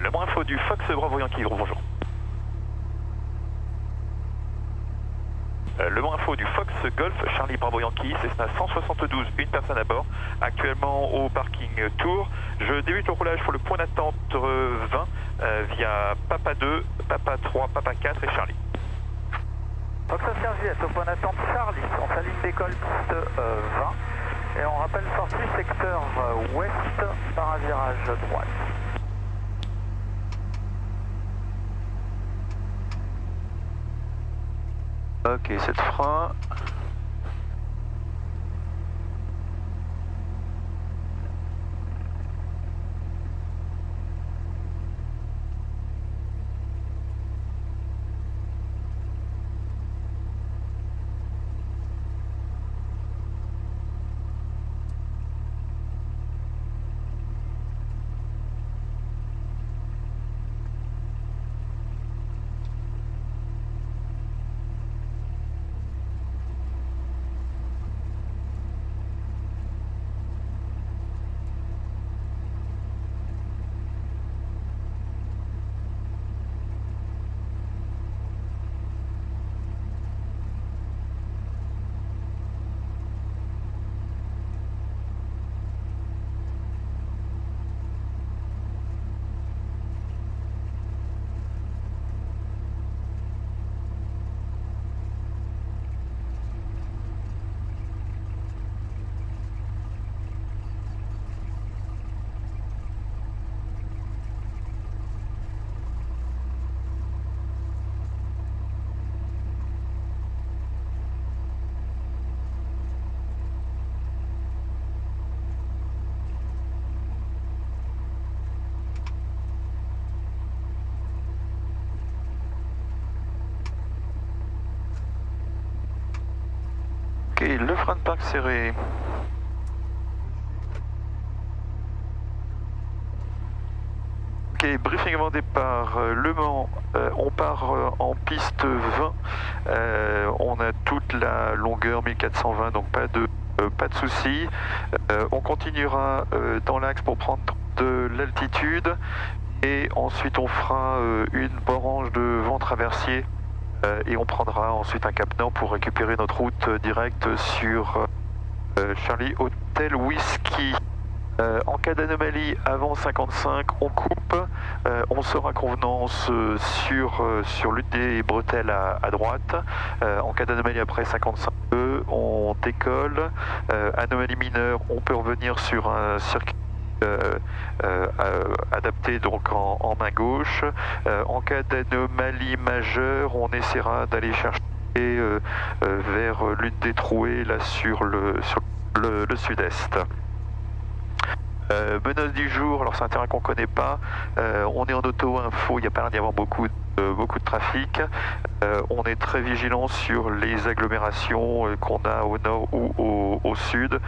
Le moins info du Fox Bravo Yankee, gros bonjour. Le moins info du Fox Golf Charlie Bravo Yankee, Cessna 172, une personne à bord, actuellement au parking Tours. Je débute le roulage pour le point d'attente 20 via Papa 2, Papa 3, Papa 4 et Charlie. Fox Oscar Juliette au point d'attente Charlie, on s'aligne d'école piste 20 et on rappelle sortie secteur ouest par un virage droite. Ok, 7 freins. Ok, le frein de parc serré. Ok, briefing avant départ. Le Mans, on part en piste 20. On a toute la longueur 1420, donc pas de souci. On continuera dans l'axe pour prendre de l'altitude. Et ensuite, on fera une branche de vent traversier. Et on prendra ensuite un cap nord pour récupérer notre route directe sur Charlie Hotel Whisky. En cas d'anomalie avant 55, on coupe, on sera convenance sur l'une des bretelles à droite. En cas d'anomalie après 55, on décolle. Anomalie mineure, on peut revenir sur un circuit adapté donc en main gauche. En cas d'anomalie majeure, on essaiera d'aller chercher vers l'une des trouées là sur le sud-est. Menace du jour, alors c'est un terrain qu'on ne connaît pas, on est en auto-info, il n'y a pas l'air d'y avoir beaucoup de trafic. On est très vigilant sur les agglomérations qu'on a au nord ou au sud.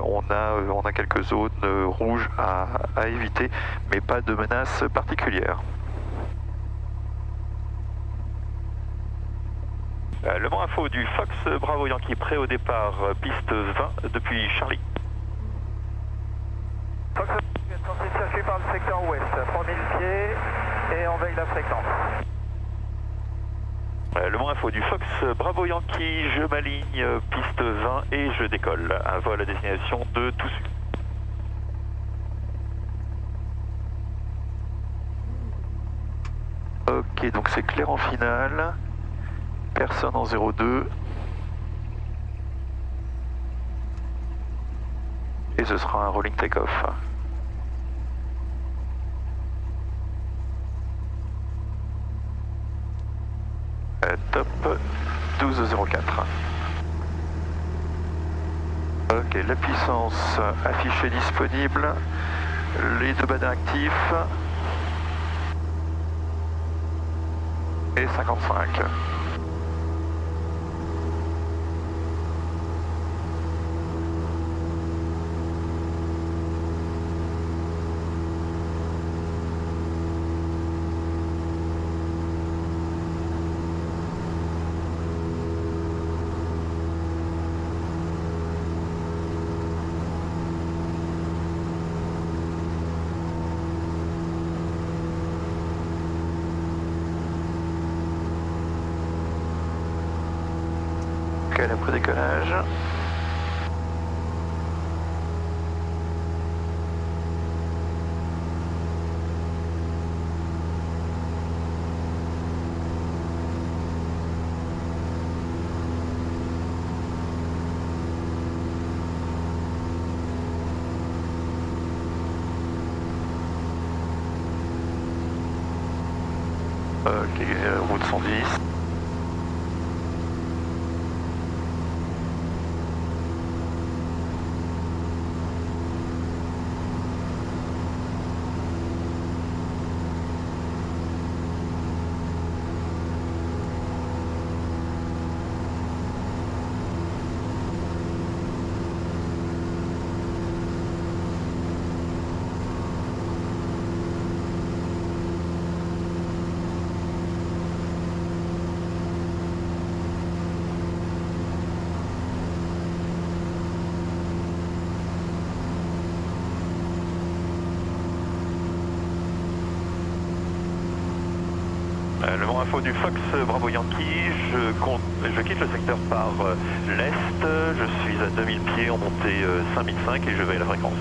On a quelques zones rouges à éviter, mais pas de menace particulière. Le moins info du Fox Bravo Yankee prêt au départ, piste 20 depuis Charlie. Fox Juliette censé circuler par le secteur ouest, 3000 pieds et on veille la fréquence. Le moins info du Fox Bravo Yankee, je m'aligne piste 20 et je décolle. Un vol à destination de Toussus. Ok, donc c'est clair en finale. Personne en 02. Et ce sera un rolling take-off. Top 12,04. Ok, la puissance affichée disponible. Les deux badins actifs. Et 55. local après décollage. Ok, route 110. Le vent info du Fox Bravo Yankee, je quitte le secteur par l'est, je suis à 2000 pieds en montée 5005 et je vais à la fréquence.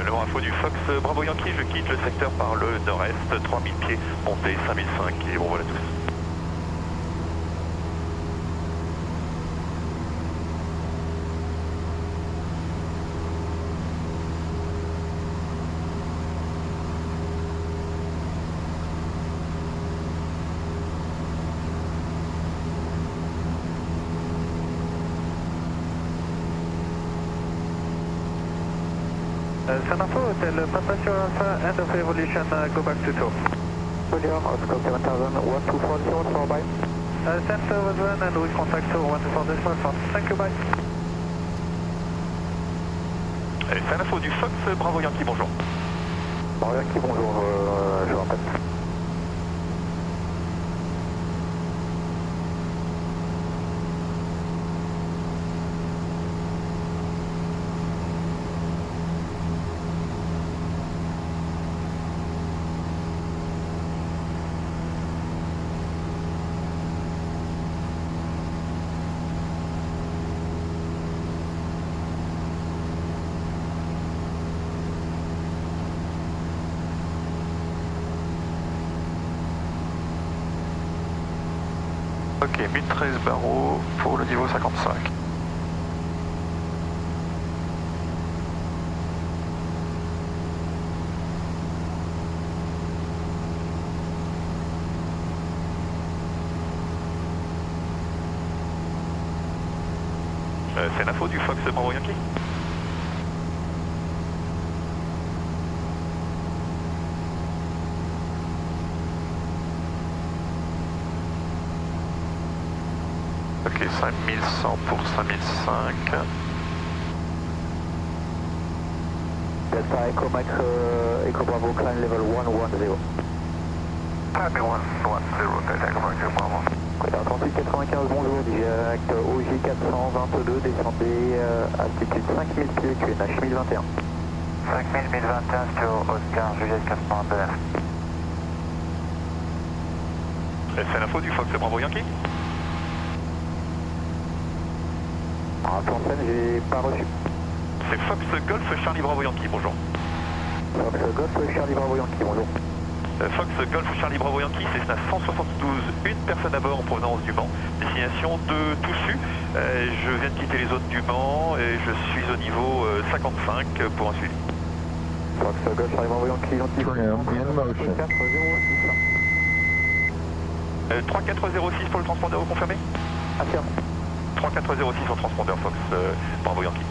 Le vent info du Fox Bravo Yankee, je quitte le secteur par le nord-est, 3000 pieds, montée 5005 et bon voilà tous. San Info, Hotel Papa Sierra Alpha, end of evolution, go back to 2. Roger, Oscar 7000, 124, for bye. Center was run and we contact 124.4. Thank you, bye. San Info du Fox Bravo Yankee, bonjour. Bravo Yankee, bonjour, je vous rappelle. Ok, 1013 barreaux pour le niveau 55. C'est l'info du Fox Bravo Yankee. Ok, 5100 pour 5005. Delta Echo Max, Echo Bravo, climb level 110. Happy 110, Delta Echo Max, Bravo. Côté 3895, bonjour, direct OJ 422, descendez altitude 5000 pieds, QNH 1021. 5000, 1021 sur Oscar, Juliette 422. C'est l'info du Fox Bravo Yankee. En Fontaine, j'ai pas reçu. C'est Fox Golf Charlie Bravo Yankee, bonjour. Fox Golf Charlie Bravo Yankee, bonjour. Fox Golf Charlie Bravo Yankee, c'est Cessna 172, une personne à bord en provenance du Mans, destination de Toussus. Je viens de quitter les zones du Mans et je suis au niveau 55 pour un suivi. Fox Golf Charlie Bravo Yankee, in motion. 3406 pour le transpondeur, vous confirmez? Affirme. 3406 au transpondeur Fox Bravo Yankee.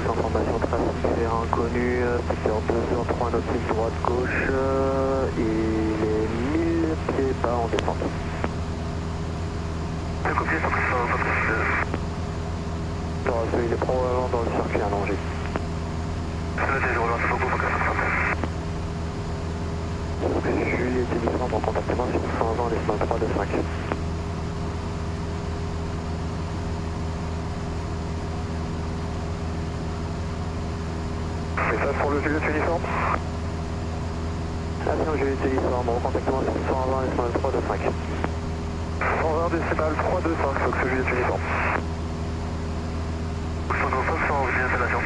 Information trafic vers inconnu, secteur 203 nautique droite gauche, il est 1000 pieds bas en descente. Le copier sur Fox. Non, il est probablement dans le circuit allongé. C'est noté, je relance beaucoup Fox. Juillet et décembre en contactement sur 120 décimal 3 de 5. Message pour le Juliet uniforme. Avion Juliet uniforme, recontactement sur 120 décimal 3 de 5. 120 décimal 3 de 5, Fox Juliet uniforme. Tango Fox en vue d'installation.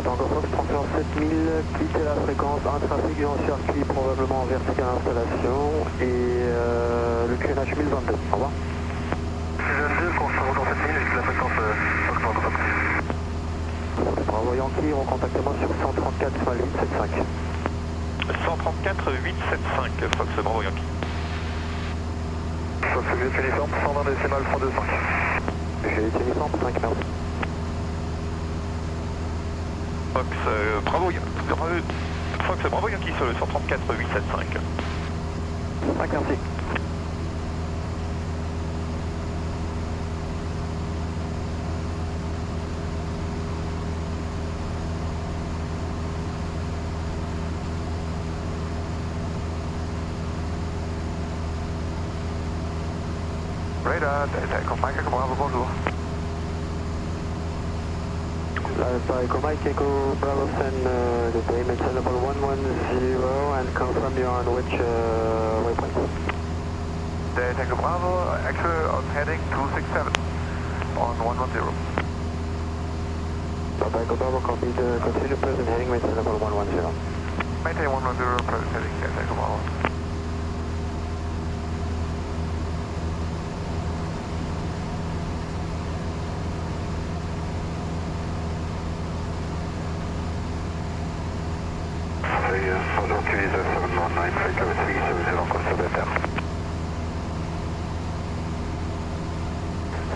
Tango Fox, 31 7000, quittez la fréquence, un trafic en circuit probablement en vertical installation et le QNH 1022. Au revoir. 1022, constant dans 7000 et la fréquence Fox Tango Fox. Bravo Yankee, recontactement sur 134 875. 134 875 Fox Bravo Yankee. Fox Juliet uniforme, 120 décimal 3 de 5. Juliet uniforme, 5 merci. Fox Bravo Yankee sur le 134 875. 5 merci. Radar, Echo Mike Bravo, bonjour. Echo Mike, Echo Bravo, send the dimension level 110 and confirm you're on which waypoint? Echo Bravo, actually on heading 267 on 110. Echo Bravo, copy the continue present heading maintain level 110. Maintain 110, present heading, yes, Echo Bravo.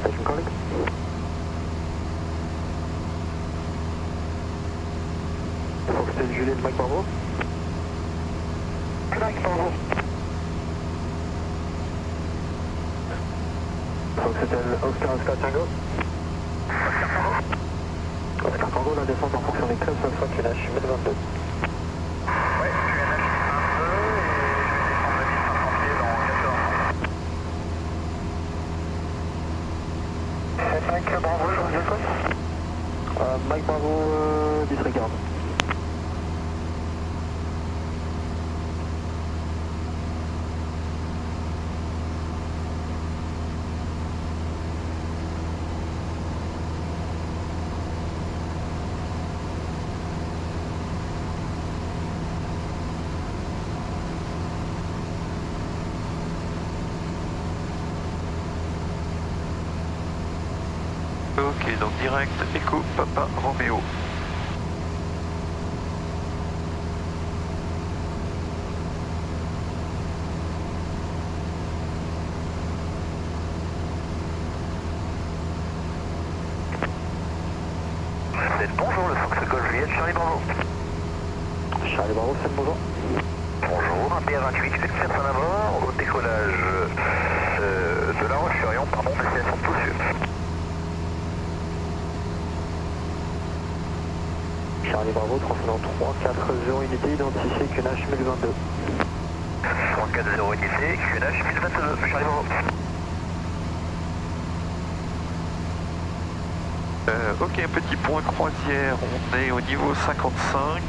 Station calling. Foxtel Juliet, Mike Bravo. Mike Bravo. Foxtel Oscar Tango. Oscar Tango, la descente en fonction des clubs, ça sera QNH 1022. Ouais, QNH 1022 et je descends de 1500 pieds dans 14. Mike Bravo, je vous écoute. Mike Bravo, disregard. Ok, donc direct Echo Papa Romeo. Bonjour, le Fox Golf Juliet, Charlie Bravo. Charlie Bravo, c'est bonjour. Bonjour, un BR28, 7 à bord, au décollage de La Roche-sur Charlie Bravo, transfondeur 340 unité, identifié QNH 1022. 340 unité, QNH 1022, Charlie Bravo. Ok, un petit point croisière, on est au niveau 55,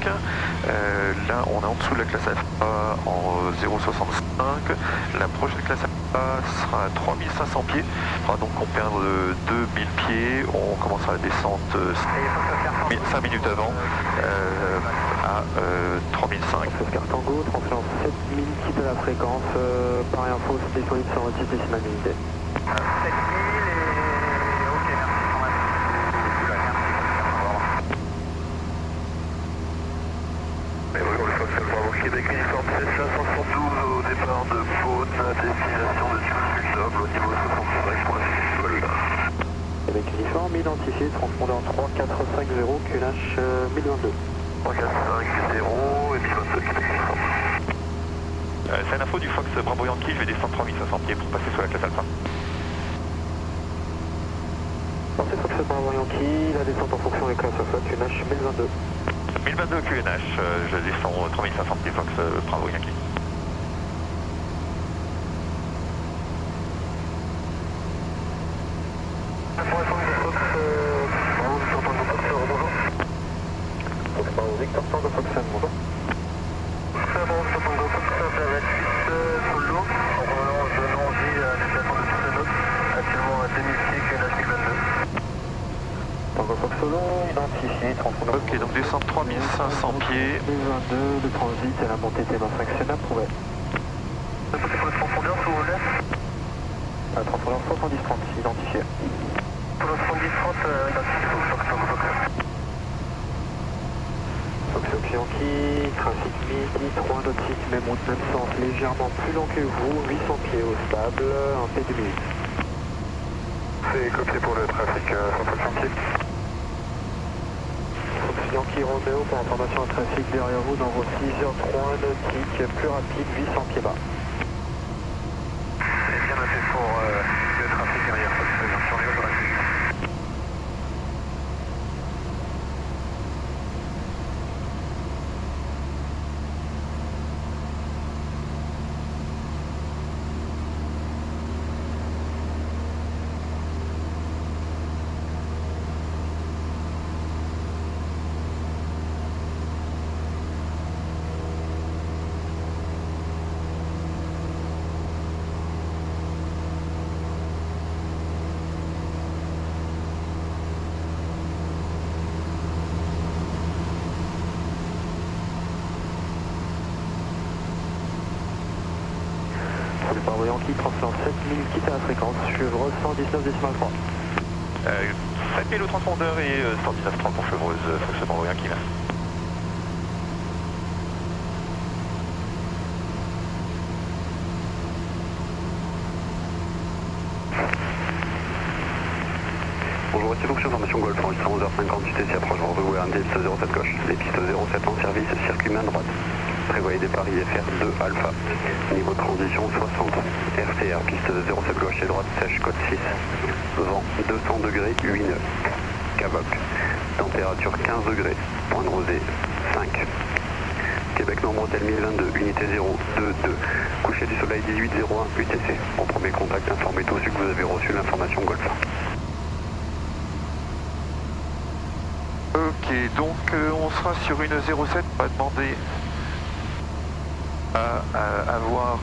là on est en dessous de la classe Alpha en 0,65, la prochaine classe Alpha sera à 3500 pieds, on va donc on perd 2000 pieds, on commencera la descente 5 minutes avant à 3005. Oscar Tango, transfert 7000, quitte la fréquence, par info, c'est disponible sur votre 6 décimales d'unité. 7000 et ok, merci quand même. Et oui, on le Fox Bravo Québec, uniforme 7572 au départ de Beaune, destination de Sul-Sud-Noble au niveau 65.6 vol. Québec uniforme, identifié, transpondeur 3450, QNH 1022. 3450 et 1022 Québec uniforme. C'est l'info du Fox Bravo Yankee, je vais descendre 3500 pieds pour passer sur la classe Alpha. Pensez Fox Bravo Yankee, la descente en fonction des classes Alpha, QNH 1022. 1022 QNH, je descends 3500 pieds Fox Bravo Yankee. Fox Bravo Victor Tango Foxen, bonjour. Tango Fox Solo, identifié, transpondeur. Ok, donc descendre 3500 pieds. 1022, le transit et la montée T25, c'est approuvé. Le transpondeur, s'il vous plaît. Transpondeur 7030, identifié. Pour le 7030, identifié, Fox Tango Fox. Fox Yankee, trafic midi, 3 nautiques, même route, même sens, légèrement plus long que vous, 800 pieds au stable, un P2 minutes. C'est copié pour le trafic Fox Yankee. Fox Yankee Romeo, pour information de trafic derrière vous dans vos 6h03 nautiques, plus rapide, 800 pieds bas. C'est bien noté pour le trafic derrière Fox Yankee, sur les autres. Le Bravo Yankee, transfert 7000, quitte à la fréquence, Chevreuse 119,3. 7000 au transpondeur et 119.30 pour Chevreuse, Fox Bravo Yankee. Bonjour, ici Fox, information Golf, enregistrement 11h50, UTC approche Bordeaux, WRND, piste 07 gauche. Les pistes 07 en service, circuit main droite. Prévoyez départ IFR 2 Alpha. Niveau de transition 60. RCR, piste 07 gauche et droite, sèche, code 6. Vent 200 degrés, 8 nœuds. Cavoc. Température 15 degrés. Point de rosée 5. Québec Nombre Hôtel 1022, unité 022. Coucher du soleil 1801, UTC. Au premier contact, informez tous que vous avez reçu l'information Golf. Ok, donc on sera sur une 07, on va demander à avoir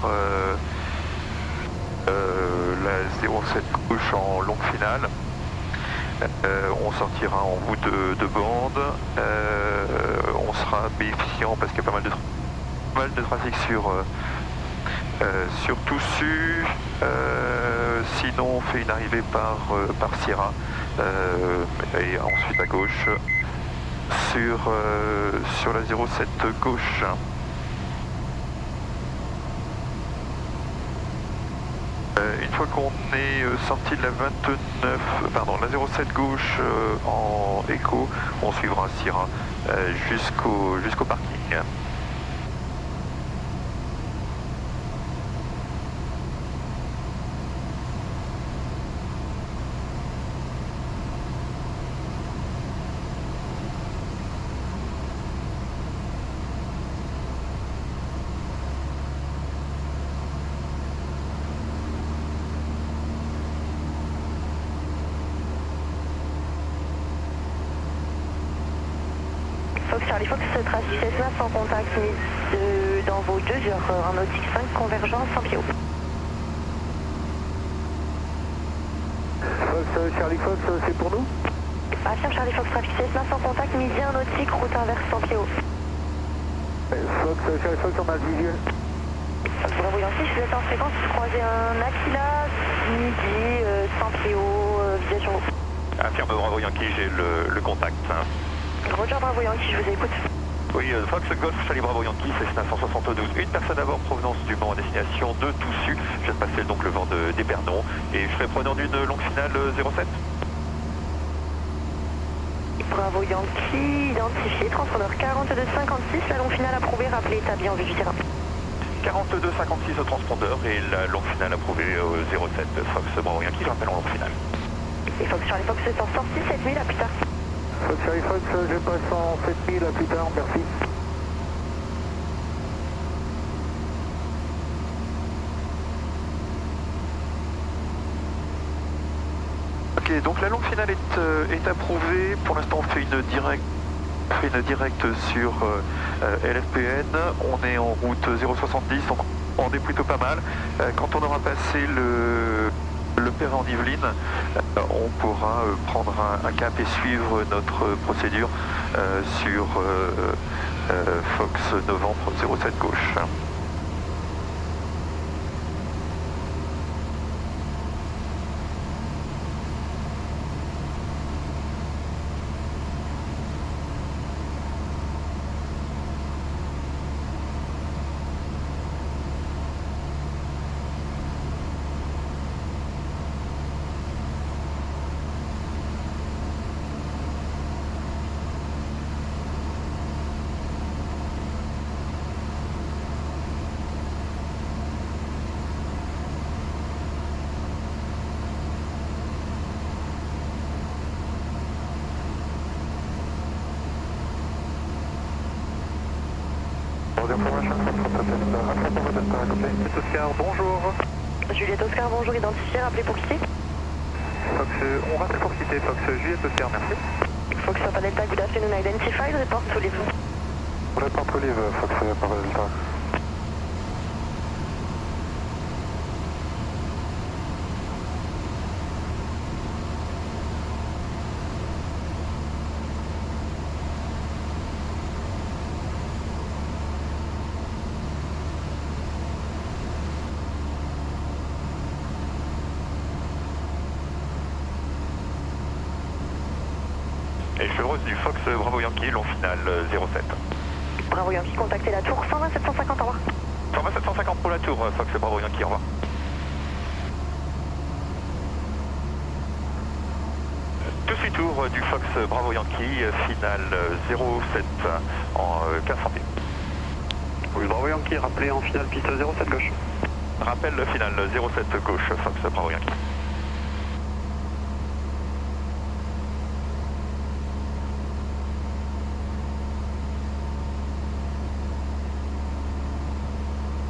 la 07 gauche en longue finale. On sortira en bout de bande, on sera bénéficiant parce qu'il y a pas mal de trafic sur Toussus, sinon on fait une arrivée par Sierra et ensuite à gauche sur la 07 gauche. Une fois qu'on est sorti de la 07 gauche en écho, on suivra Sierra jusqu'au parking. Charlie Fox, trafic Cessna sans contact dans vos 2 heures, en nautique 5, convergence 100 pieds haut. Fox, Charlie Fox, c'est pour nous? Affirme Charlie Fox, trafic Cessna sans contact, midi 1 nautique, route inverse 100 pieds haut. Fox, Charlie Fox, on a le visuel. Fox Bravo Yankee, je vous êtes en fréquence, vous croisez un Aquila, midi 100 pieds haut, visage sur vous. Affirme Bravo Yankee, j'ai le contact. Roger Bravo Yankee, je vous écoute. Oui, Fox Golf, Charlie Bravo Yankee, Cessna 172. Une personne à bord, provenance du Mans en destination de Toussus. Je viens de passer donc le vent d'Épernon et je serai preneur d'une longue finale 07. Bravo Yankee, identifié, transpondeur 4256, la longue finale approuvée, rappelé, établi en vue du terrain. 4256 au transpondeur et la longue finale approuvée 07. Fox Bravo Yankee, je rappelle en longue finale. Et Fox Charlie Fox est en sortie 7000 à plus tard. Fox, Charlie Fox, je passe en 7000 à plus tard, merci. Ok, donc la longue finale est approuvée. Pour l'instant, on fait une directe sur LFPN. On est en route 070, donc on est plutôt pas mal. Quand on aura passé le Perret en Yvelines, on pourra prendre un cap et suivre notre procédure sur Fox Novembre 07 gauche. Oscar, bonjour. Juliette Oscar, bonjour, identifié, rappelé pour quitter. Fox, on rappelle pour quitter. Fox, Juliette Oscar, merci. Fox Papa Delta, good afternoon, identified, report to leave. Report to leave, Fox Papa Delta. Et chevreuse du Fox Bravo Yankee, long finale 07. Bravo Yankee, contactez la tour 120 750, au revoir. 120 750 pour la tour, Fox Bravo Yankee, au revoir. Tout suite tour du Fox Bravo Yankee, finale 07 en 1500 pieds. Oui, Bravo Yankee, rappelé en finale piste 07 gauche. Rappel finale 07 gauche, Fox Bravo Yankee.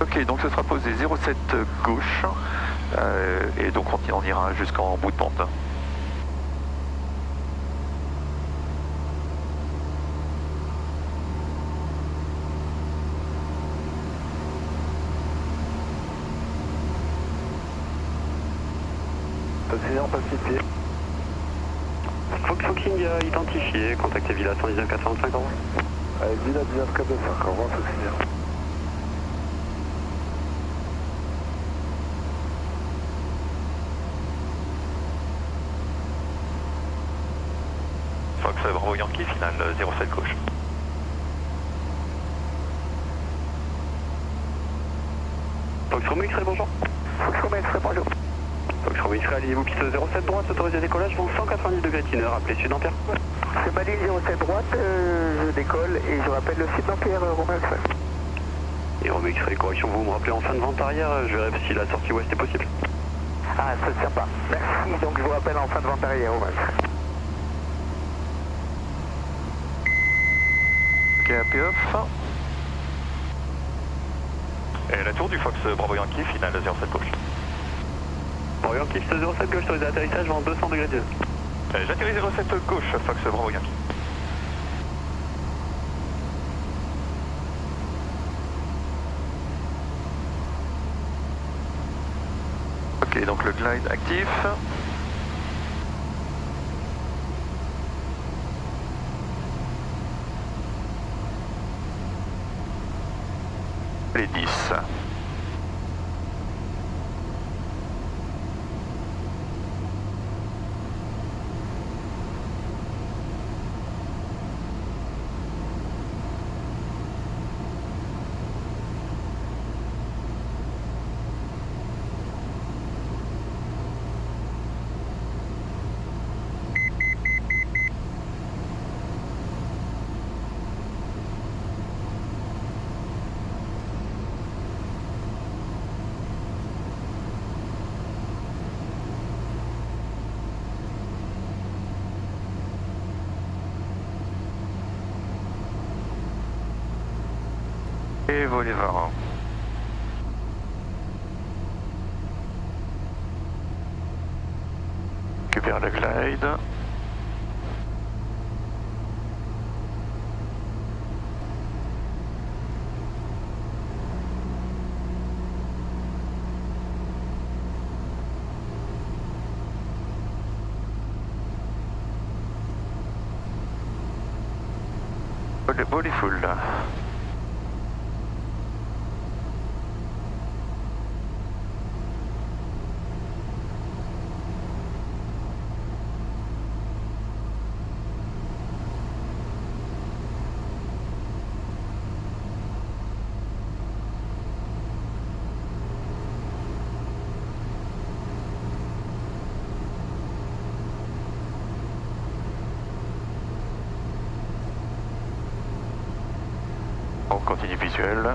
Ok, donc ce sera posé 07 gauche et donc on ira jusqu'en bout de pente. On passe pied. Fox India identifié, contactez Villa 119 425, au revoir. Villa 19 425, au revoir, Fox India. Fox Bravo Yankee, finale 07 gauche. Fox Romeo X-Ray, bonjour. Fox Romeo X-Ray, bonjour. Fox Romeo X-Ray, alignez-vous piste 07 droite, autorisé décollage, vent 190 degrés Tiner, appelez Sud-Ampère. C'est ma ligne 07 droite, je décolle et je rappelle le Sud-Ampère Romeo X-Ray. Et Romeo X-Ray, correction, vous me rappelez en fin de vente arrière, je verrai si la sortie ouest est possible. Ah, ça ne tient pas. Merci, donc je vous rappelle en fin de vente arrière, Romeo X-Ray. Ok, AP off. Et la tour du Fox Bravo Yankee, finale 07 gauche. Bravo Yankee, piste 07 gauche, autorisé atterrissage, vent 200 degrés Tiner. J'atterris 07 gauche, Fox Bravo Yankee. Ok, donc le glide actif. Les 10. Et voler 20. Récupère le glide. Le bol est full. On continue visuel.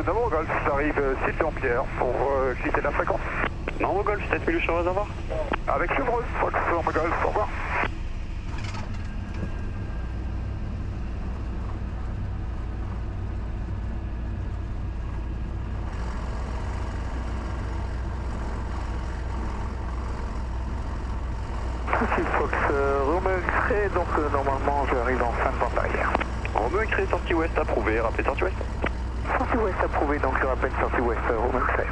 Namo Golf, j'arrive site Dampierre pour quitter la fréquence. Namo Golf, 7000 sur réservoir. Avec Chevreuse, Fox Namo Golf, au revoir. Fox Romeo X-Ray, donc normalement j'arrive en fin de bande arrière. Romeo X-Ray, sortie ouest approuvé, rappelez sortie ouest. Sortie ouest approuvé, donc je rappelle sortie ouest Romeo X-Ray.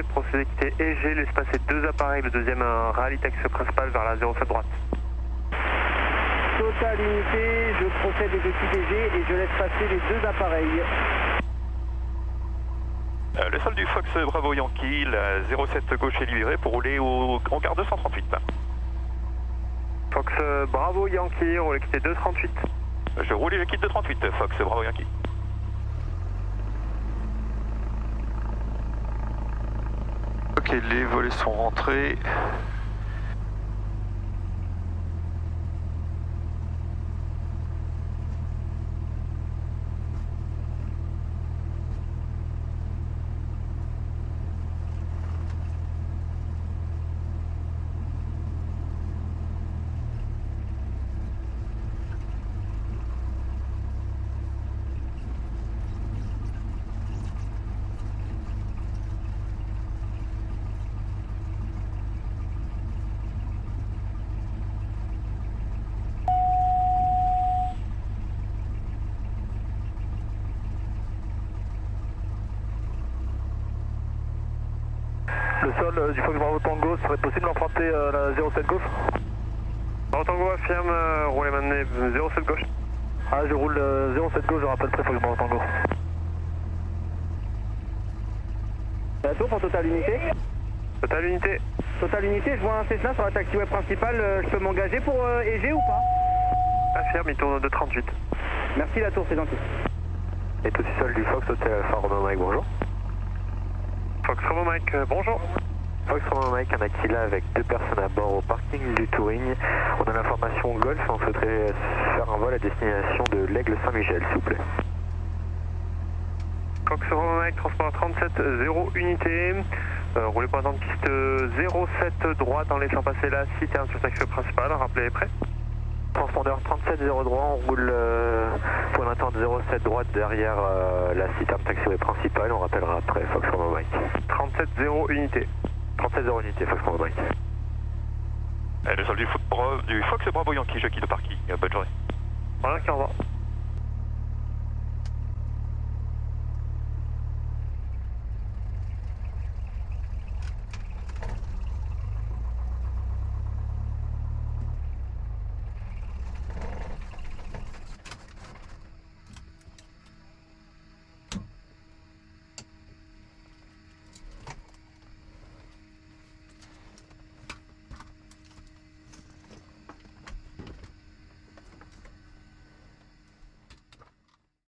Procédé quitter EG, l'espace est 2 appareils, le deuxième un rallye taxi principal vers la 07 droite. Total unité, je procède de quitter EG et je laisse passer les 2 appareils. Le sol du Fox Bravo Yankee, la 07 gauche est libérée pour rouler en gare 238. Fox Bravo Yankee, on va quitter 238. Je roule et je quitte 238, Fox Bravo Yankee. Ok, les volets sont rentrés. Le sol du Fox Bravo Tango, serait possible d'emprunter la 07 gauche? Bravo Tango affirme, roulez maintenant 07 gauche. Ah, je roule 07 gauche, je rappelle très Fox Bravo Tango. Bientôt pour Total unité. Total unité. Total unité, je vois un Cessna sur la taxiway principale, je peux m'engager pour EG ou pas? Affirme, il tourne de 38. Merci la tour, c'est gentil. Et tout seul du Fox Hotel Alpha Romeo Mike, bonjour. Fox Romeo Mike, bonjour. Fox Romeo Mike, un Aquila avec 2 personnes à bord au parking du Touring. On a l'information Golf, on souhaiterait faire un vol à destination de l'Aigle Saint-Michel, s'il vous plaît. Fox Romeo Mike, transport 37-0 unité. Roulez pour attendre piste 07 droite en laissant passer la citerne sur taxiway principal. Rappelez prêt. Transpondeur 37-0 droit, on roule pour une attente 07 droite derrière la citerne taxiway principale. On rappellera après Fox Romeo Mike. 37-0 unité. 37-0 unité, Fox Romeo Mike. Le sol du Fox Bravo Yankee, je quitte le parking. Bonne journée. Voilà, au revoir.